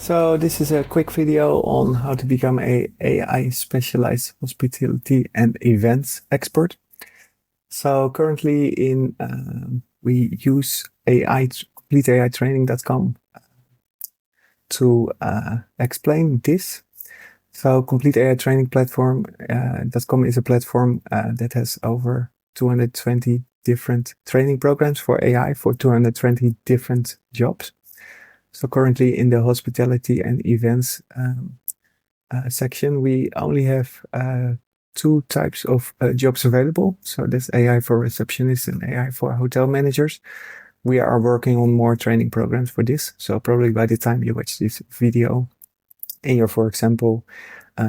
So this is a quick video on how to become a AI specialized hospitality and events expert. So currently we use CompleteAItraining.com to explain this. So Complete AI Training Platform.com is a platform that has over 220 different training programs for AI for 220 different jobs. So currently in the hospitality and events section, we only have two types of jobs available. So that's AI for receptionists and AI for hotel managers. We are working on more training programs for this. So probably by the time you watch this video and you're, for example,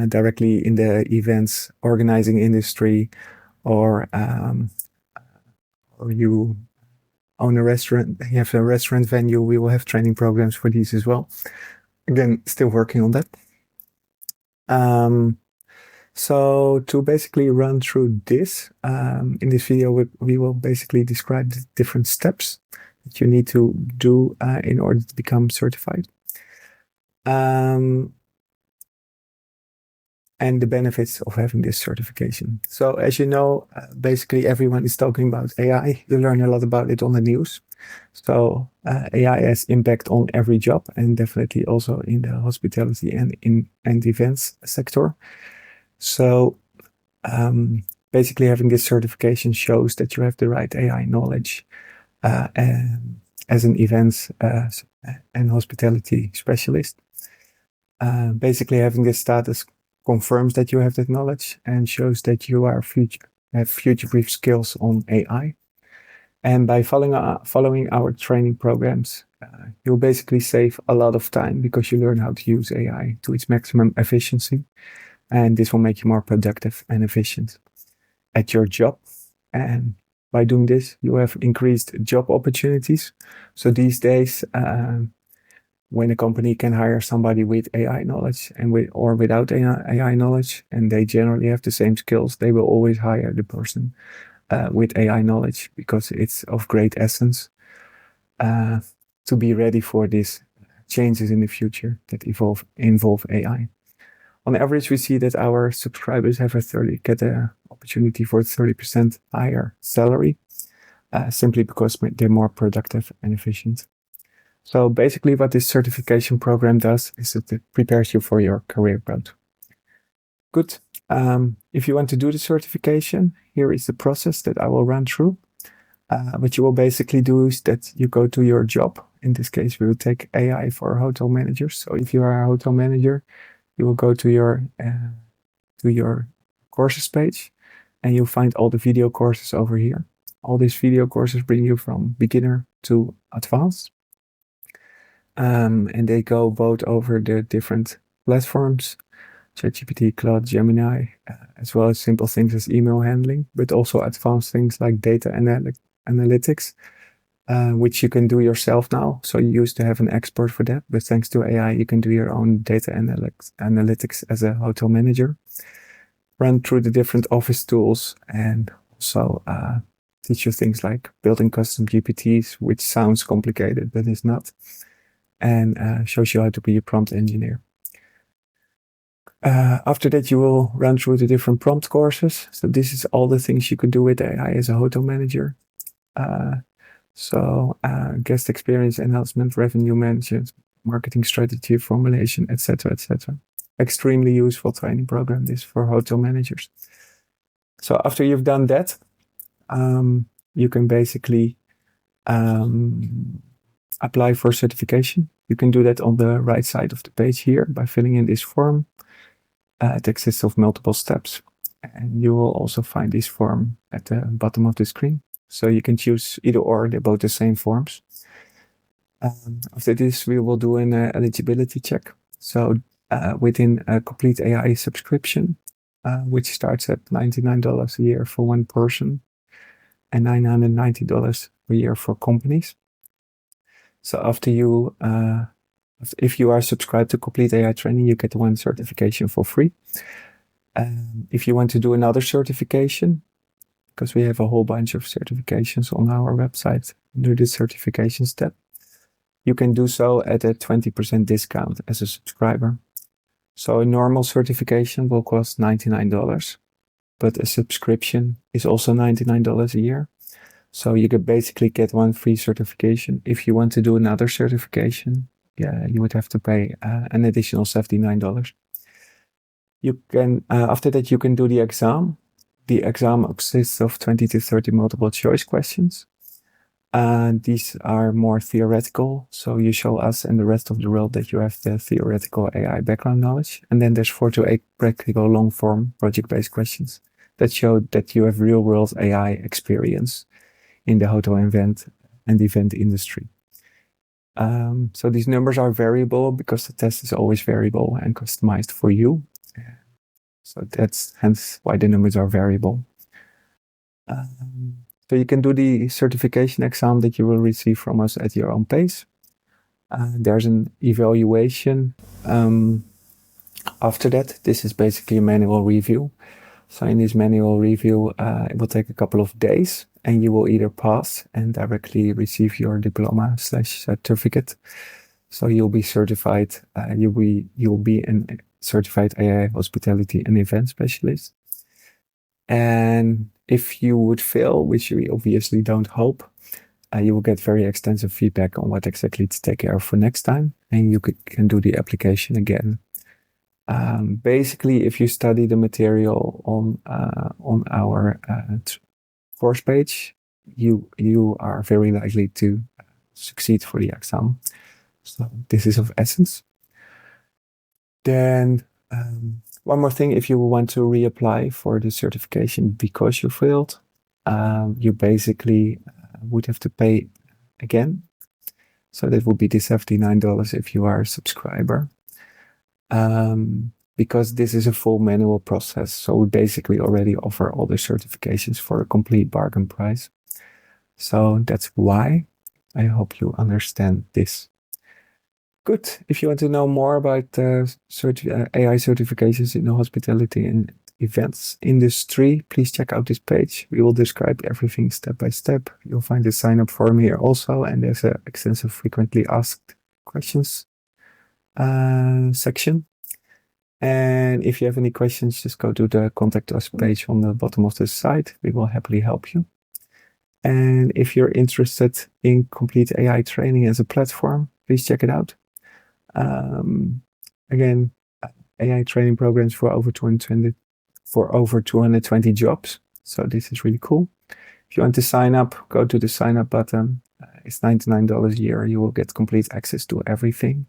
directly in the events organizing industry, or you own a restaurant, you have a restaurant venue, we will have training programs for these as well. Again, still working on that. So to basically run through this, in this video, we will basically describe the different steps that you need to do in order to become certified. And the benefits of having this certification. So as you know, basically everyone is talking about AI. You learn a lot about it on the news. So AI has impact on every job, and definitely also in the hospitality and events sector. So basically having this certification shows that you have the right AI knowledge as an events and hospitality specialist. Basically having this status confirms that you have that knowledge and shows that you are have future-proof skills on AI. And by following our training programs, you'll basically save a lot of time because you learn how to use AI to its maximum efficiency. And this will make you more productive and efficient at your job. And by doing this, you have increased job opportunities. So these days, when a company can hire somebody with AI knowledge and or without AI knowledge, and they generally have the same skills, they will always hire the person with AI knowledge because it's of great essence to be ready for these changes in the future that involve AI. On average, we see that our subscribers get the opportunity for 30% higher salary simply because they're more productive and efficient. So basically what this certification program does is that it prepares you for your career growth. Good. If you want to do the certification, here is the process that I will run through. What you will basically do is that you go to your job. In this case, we will take AI for hotel managers. So if you are a hotel manager, you will go to your courses page and you'll find all the video courses over here. All these video courses bring you from beginner to advanced. And they go both over the different platforms, ChatGPT, Claude, Gemini, as well as simple things as email handling, but also advanced things like data analytics, which you can do yourself now. So you used to have an expert for that, but thanks to AI, you can do your own data analytics as a hotel manager, run through the different office tools, and also teach you things like building custom GPTs, which sounds complicated, but it's not. And shows you how to be a prompt engineer. After that, you will run through the different prompt courses. So this is all the things you could do with AI as a hotel manager. Guest experience enhancement, revenue management, marketing strategy formulation, etc., etc. Extremely useful training program, this for hotel managers. So after you've done that, you can basically apply for certification. You can do that on the right side of the page here by filling in this form. It consists of multiple steps, and you will also find this form at the bottom of the screen. So you can choose either or, they're both the same forms. After this, we will do an eligibility check. So within a Complete AI subscription, which starts at $99 a year for one person and $990 a year for companies. So if you are subscribed to Complete AI Training, you get one certification for free. If you want to do another certification, because we have a whole bunch of certifications on our website under the certifications tab, you can do so at a 20% discount as a subscriber. So a normal certification will cost $99, but a subscription is also $99 a year. So you could basically get one free certification. If you want to do another certification, yeah, you would have to pay an additional $79. You can, after that, you can do the exam. The exam consists of 20 to 30 multiple choice questions. These are more theoretical. So you show us and the rest of the world that you have the theoretical AI background knowledge. And then there's 4 to 8 practical long form project-based questions that show that you have real world AI experience in the hotel event industry. So these numbers are variable because the test is always variable and customized for you. So that's hence why the numbers are variable. So you can do the certification exam that you will receive from us at your own pace. There's an evaluation after that. This is basically a manual review. So in this manual review, it will take a couple of days and you will either pass and directly receive your diploma/certificate. So you'll be certified, you'll be a certified AI hospitality and event specialist. And if you would fail, which we obviously don't hope, you will get very extensive feedback on what exactly to take care of for next time. And you can do the application again. Basically, if you study the material on our course page, you are very likely to succeed for the exam. So this is of essence. Then one more thing, if you want to reapply for the certification because you failed, you basically would have to pay again. So that would be the $79 if you are a subscriber. Because this is a full manual process. So we basically already offer all the certifications for a complete bargain price. So that's why. I hope you understand this. Good. If you want to know more about AI certifications in the hospitality and events industry, please check out this page. We will describe everything step by step. You'll find the sign up form here also, and there's an extensive frequently asked questions section. And if you have any questions, just go to the contact us page on the bottom of the site. We will happily help you. And if you're interested in complete AI training as a platform, please check it out. Again, AI training programs for over 220 jobs. So this is really cool. If you want to sign up, go to the sign up button. It's $99 a year. You will get complete access to everything.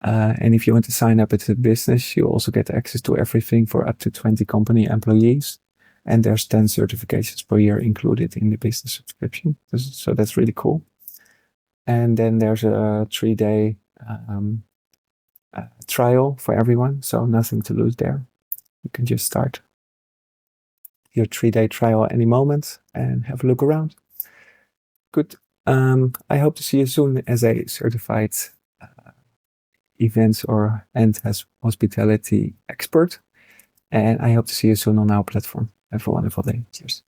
And if you want to sign up as a business, you also get access to everything for up to 20 company employees. And there's 10 certifications per year included in the business subscription. So that's really cool. And then there's a 3-day trial for everyone. So nothing to lose there. You can just start your 3-day trial at any moment and have a look around. Good. I hope to see you soon as a certified events and as hospitality expert. And I hope to see you soon on our platform. Have a wonderful day. Cheers.